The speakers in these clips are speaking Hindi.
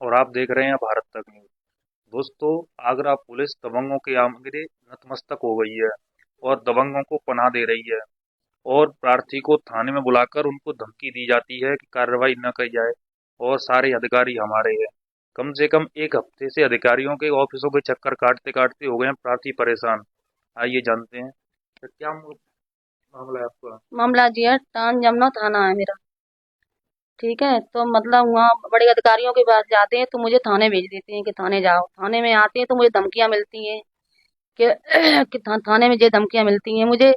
और आप देख रहे हैं भारत तक न्यूज। दोस्तों, आगरा पुलिस दबंगों के आगे नतमस्तक हो गई है और दबंगों को पनाह दे रही है। और प्रार्थी को थाने में बुलाकर उनको धमकी दी जाती है कि कार्रवाई न की जाए और सारे अधिकारी हमारे हैं। कम से कम एक हफ्ते से अधिकारियों के ऑफिसों के चक्कर काटते काटते हो गए हैं प्रार्थी परेशान। आइए जानते हैं तो क्या मामला है आपका। मामला जी है, टान जमना थाना है मेरा। ठीक है, तो मतलब वहाँ बड़े अधिकारियों के पास जाते हैं तो मुझे थाने भेज देते हैं कि थाने जाओ। थाने में आते हैं तो मुझे धमकियां मिलती हैं कि थाने में ये धमकियां मिलती हैं मुझे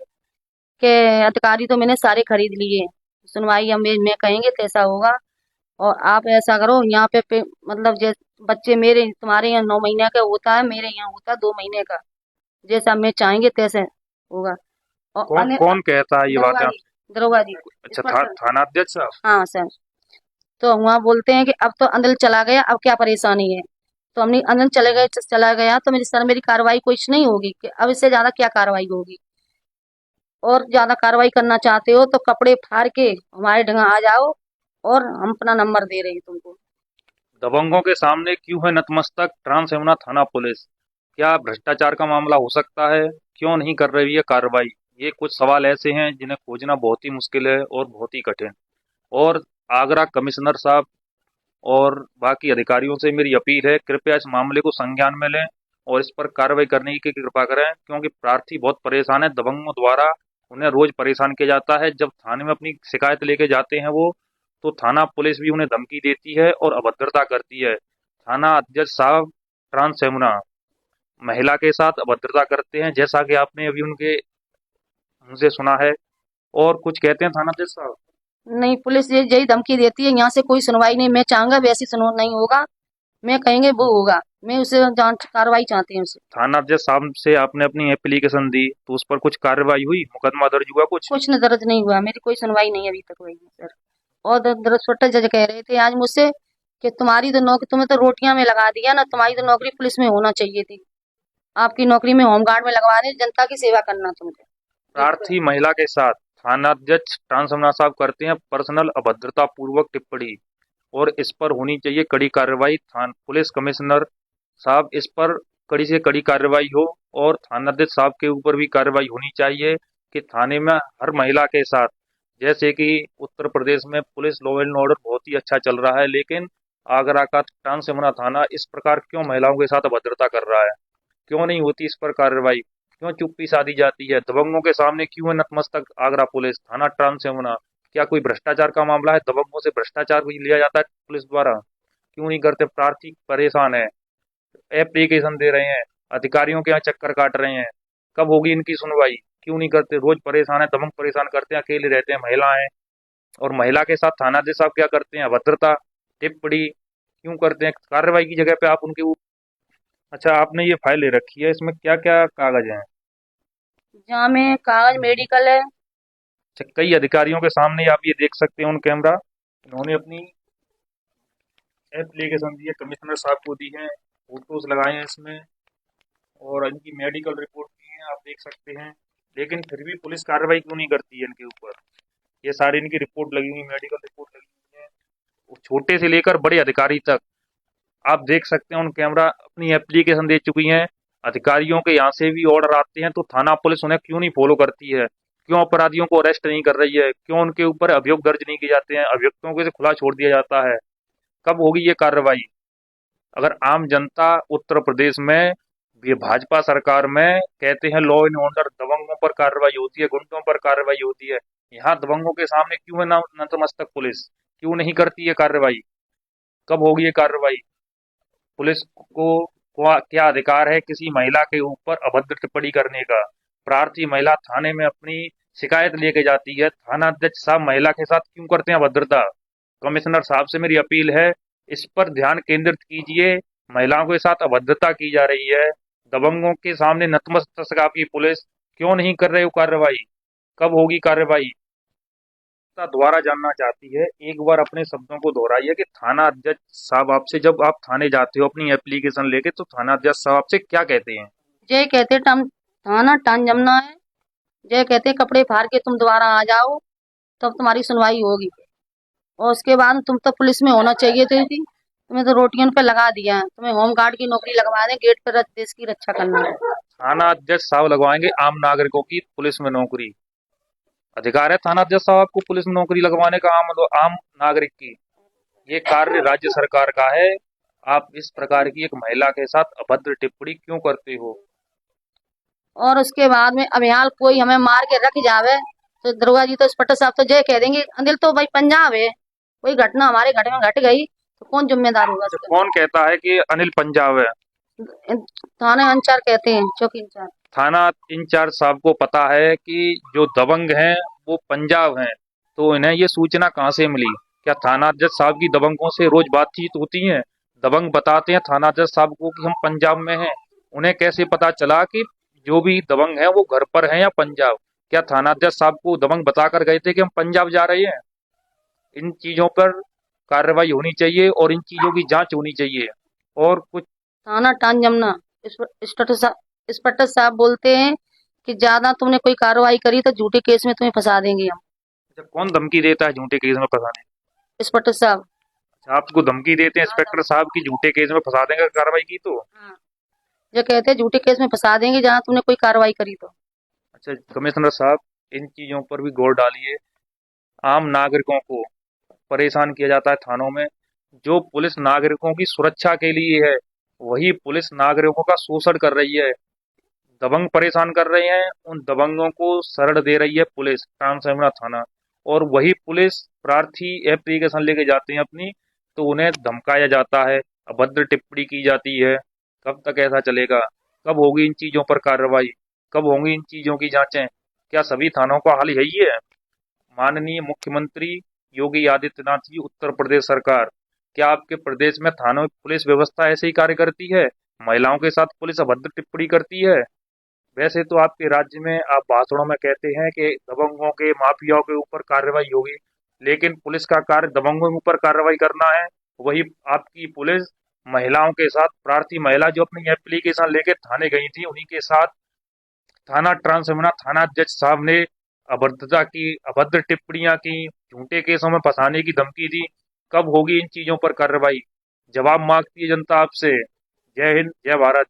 कि अधिकारी तो मैंने सारे खरीद लिए, सुनवाई हम में कहेंगे कैसा होगा। और आप ऐसा करो यहाँ मतलब जैसे बच्चे मेरे तुम्हारे यहाँ 9 महीने का होता है, मेरे यहाँ होता है 2 महीने का। जैसा मैं चाहेंगे तैसे होगा। और कौन अन्य कौन कहता है ये बातें दरोगा आप? जी, दरोगा जी, अच्छा, इंस्पेक्टर। थाना अध्यक्ष साहब। हाँ सर। तो वहाँ बोलते हैं कि अब तो अंदर चला गया, अब क्या परेशानी है। तो हमने अंदर चले गए, चला गया तो मेरी सर मेरी कार्रवाई कुछ नहीं होगी कि अब इससे ज्यादा क्या कार्रवाई होगी। और ज्यादा कार्रवाई करना चाहते हो तो कपड़े फाड़ के हमारे ढंगा आ जाओ, और हम अपना नंबर दे रहे हैं तुमको। दबंगों के सामने क्यों है नतमस्तक ट्रांस यमुना थाना पुलिस? क्या भ्रष्टाचार का मामला हो सकता है? क्यों नहीं कर रही है कार्रवाई? ये कुछ सवाल ऐसे हैं जिन्हें खोजना बहुत ही मुश्किल है और बहुत ही कठिन। और आगरा कमिश्नर साहब और बाकी अधिकारियों से मेरी अपील है, कृपया इस मामले को संज्ञान में लें और इस पर कार्रवाई करने की कृपा करें, क्योंकि प्रार्थी बहुत परेशान है। दबंगों द्वारा उन्हें रोज परेशान किया जाता है। जब थाने में अपनी शिकायत लेके जाते हैं वो, तो थाना पुलिस भी उन्हें धमकी देती है और अभद्रता करती है। थाना अध्यक्ष साहब ट्रांस यमुना महिला के साथ अभद्रता करते हैं, जैसा कि आपने अभी उनके मुंह से सुना है। और कुछ कहते हैं थाना अध्यक्ष साहब। नहीं, पुलिस ये यही धमकी देती है, यहाँ से कोई सुनवाई नहीं। मैं चाहूंगा वैसी सुनो नहीं होगा, मैं कहेंगे वो होगा। मैं उसे जांच कार्रवाई चाहती हूँ उसे। थाना अध्यक्ष साहब से आपने अपनी एप्लीकेशन दी तो उस पर कुछ कार्रवाई हुई, मुकदमा दर्ज हुआ कुछ? कुछ न दर्ज नहीं हुआ, मेरी कोई सुनवाई नहीं अभी तक हुई है सर। और छोटे जज कह रहे थे आज मुझसे कि तुम्हारी तो नौकरी, तुम्हें तो रोटियां में लगा दिया ना, तुम्हारी तो नौकरी पुलिस में होना चाहिए थी। आपकी नौकरी में होमगार्ड में लगवा दे, जनता की सेवा करना तुमको। प्रार्थी महिला के साथ थानाध्यक्ष ट्रांसमना साहब करते हैं पर्सनल अभद्रता पूर्वक टिप्पणी और इस पर होनी चाहिए कड़ी कार्रवाई। थान पुलिस कमिश्नर साहब, इस पर कड़ी से कड़ी कार्रवाई हो और थानाध्यक्ष साहब के ऊपर भी कार्रवाई होनी चाहिए कि थाने में हर महिला के साथ, जैसे कि उत्तर प्रदेश में पुलिस लॉ एंड ऑर्डर बहुत ही अच्छा चल रहा है, लेकिन आगरा का ट्रांसमना थाना इस प्रकार क्यों महिलाओं के साथ अभद्रता कर रहा है? क्यों नहीं होती इस पर कार्रवाई? क्यों चुप्पी साधी जाती है? दबंगों के सामने क्यों है नतमस्तक आगरा पुलिस थाना ट्रांस यमुना? क्या कोई भ्रष्टाचार का मामला है? दबंगों से भ्रष्टाचार भी लिया जाता है पुलिस द्वारा? क्यों नहीं करते? प्रार्थी परेशान है, एप्लीकेशन दे रहे हैं, अधिकारियों के यहाँ चक्कर काट रहे हैं। कब होगी इनकी सुनवाई? क्यों नहीं करते? रोज परेशान है, दबंग परेशान करते हैं, अकेले रहते हैं, महिलाएं। और महिला के साथ थानाध्यक्ष साहब क्या करते हैं? अभद्रता टिप्पणी क्यों करते हैं कार्रवाई की जगह पे आप उनके ऊपर? अच्छा, आपने ये फाइल ले रखी है, इसमें क्या क्या कागज हैं? जहाँ में कागज मेडिकल है। अच्छा, कई अधिकारियों के सामने आप ये देख सकते हैं ऑन कैमरा, इन्होंने अपनी एप्लीकेशन दी है, कमिश्नर साहब को दी है, फोटोज लगाए हैं इसमें और इनकी मेडिकल रिपोर्ट भी है, आप देख सकते हैं। लेकिन फिर भी पुलिस कार्रवाई क्यों नहीं करती है इनके ऊपर? ये सारी इनकी रिपोर्ट लगी हुई, मेडिकल रिपोर्ट लगी हुई है, वो छोटे से लेकर बड़े अधिकारी तक आप देख सकते हैं ऑन कैमरा अपनी एप्लीकेशन दे चुकी हैं। अधिकारियों के यहाँ से भी ऑर्डर आते हैं तो थाना पुलिस उन्हें क्यों नहीं फॉलो करती है? क्यों अपराधियों को अरेस्ट नहीं कर रही है? क्यों उनके ऊपर अभियोग दर्ज नहीं किए जाते हैं? अभियुक्तों को इसे खुला छोड़ दिया जाता है? कब होगी ये कार्रवाई? अगर आम जनता उत्तर प्रदेश में ये भाजपा सरकार में कहते हैं लॉ एंड ऑर्डर, दबंगों पर कार्रवाई होती है, गुंडों पर कार्रवाई होती है, यहाँ दबंगों के सामने क्यों है ना नतमस्तक पुलिस? क्यों नहीं करती है कार्रवाई? कब होगी ये कार्रवाई? पुलिस को क्या अधिकार है किसी महिला के ऊपर अभद्र टिप्पणी करने का? प्रार्थी महिला थाने में अपनी शिकायत लेके जाती है, थाना अध्यक्ष साहब महिला के साथ क्यों करते हैं अभद्रता? कमिश्नर साहब से मेरी अपील है, इस पर ध्यान केंद्रित कीजिए। महिलाओं के साथ अभद्रता की जा रही है, दबंगों के सामने नतमस्तक आपकी पुलिस क्यों नहीं कर रही हो कार्रवाई? कब होगी कार्रवाई? दोबारा जानना चाहती है, एक बार अपने शब्दों को दोहराइए कि थाना अध्यक्ष साहब आपसे जब आप थाने जाते हो अपनी एप्लीकेशन लेके तो थाना अध्यक्ष साहब आपसे क्या कहते हैं? जय कहते थाना टान जमना है। जय कहते कपड़े फाड़ के तुम दोबारा आ जाओ, तब तुम्हारी सुनवाई होगी। और उसके बाद तुम तो पुलिस में होना चाहिए थी। तुम्हें तो रोटियों पे लगा दिया, तुम्हें होम गार्ड की नौकरी लगवा दें, गेट पर देश की रक्षा करना है। थाना अध्यक्ष साहब लगवाएंगे आम नागरिकों की पुलिस में नौकरी। अधिकार है थाना अध्यक्ष साहब आपको पुलिस में नौकरी लगवाने का, आम नागरिक की। ये कार्य राज्य सरकार का है। आप इस प्रकार की एक महिला के साथ अभद्र टिप्पणी क्यों करते हो? और उसके बाद में अब यहाँ कोई हमें मार के रख जावे तो दरोगा जी तो इंस्पेक्टर साहब तो जय कह देंगे, अनिल तो भाई पंजाब है, कोई घटना हमारे घर में घट गई तो कौन जिम्मेदार होगा अच्छा, इसका? कौन कहता है कि अनिल पंजाब है? थाने इंचार्ज कहते हैं, चौकी इंचार्ज। थाना इंचार्ज साहब को पता है कि जो दबंग हैं वो पंजाब हैं, तो इन्हें ये सूचना कहाँ से मिली? क्या थाना अध्यक्ष साहब की दबंगों से रोज बातचीत होती है? दबंग बताते हैं थाना अध्यक्ष साहब को कि हम पंजाब में हैं। उन्हें कैसे पता चला कि जो भी दबंग है वो घर पर है या पंजाब? क्या थाना अध्यक्ष साहब को दबंग बताकर गए थे कि हम पंजाब जा रहे हैं? इन चीजों पर कार्रवाई होनी चाहिए और इन चीजों की जांच होनी चाहिए। और कुछ थाना टान जमना इंस्पेक्टर साहब बोलते हैं कि ज्यादा तुमने कोई कार्रवाई करी तो झूठे केस में तुम्हें फंसा देंगे हम। अच्छा, कौन धमकी देता है झूठे केस में फंसाने? इंस्पेक्टर साहब। अच्छा, आपको धमकी देते हैं इंस्पेक्टर साहब की झूठे केस में फंसा देंगे कार्रवाई की तो? हाँ, जो कहते हैं झूठे केस में फंसा देंगे जहाँ तुमने कोई कार्रवाई करी तो। अच्छा कमिश्नर साहब, इन चीजों पर भी गौर डालिए। आम नागरिकों को परेशान किया जाता है थानों में। जो पुलिस नागरिकों की सुरक्षा के लिए है, वही पुलिस नागरिकों का शोषण कर रही है। दबंग परेशान कर रहे हैं, उन दबंगों को शरण दे रही है पुलिस ट्रांसमिना थाना। और वही पुलिस प्रार्थी एप्लीकेशन लेके जाते हैं अपनी, तो उन्हें धमकाया जाता है, अभद्र टिप्पणी की जाती है। कब तक ऐसा चलेगा? कब होगी इन चीजों पर कार्रवाई? कब होंगी इन चीजों की जांचें? क्या सभी थानों का हाल यही है? माननीय मुख्यमंत्री योगी आदित्यनाथ जी, उत्तर प्रदेश सरकार, क्या आपके प्रदेश में थानों पुलिस व्यवस्था ऐसे ही कार्य करती है? महिलाओं के साथ पुलिस अभद्र टिप्पणी करती है? वैसे तो आपके राज्य में आप भाषणों में कहते हैं कि दबंगों के माफियाओं के ऊपर कार्रवाई होगी, लेकिन पुलिस का कार्य दबंगों के ऊपर कार्रवाई करना है। वही आपकी पुलिस महिलाओं के साथ, प्रार्थी महिला जो अपनी एप्लीकेशन लेके थाने गई थी, उन्हीं के साथ थाना ट्रांसमिना थाना अध्यक्ष साहब ने अभद्र टिप्पणियां की, झूठे केसों में फंसाने की धमकी दी। कब होगी इन चीजों पर कार्रवाई? जवाब मांगती है जनता आपसे। जय हिंद, जय भारत।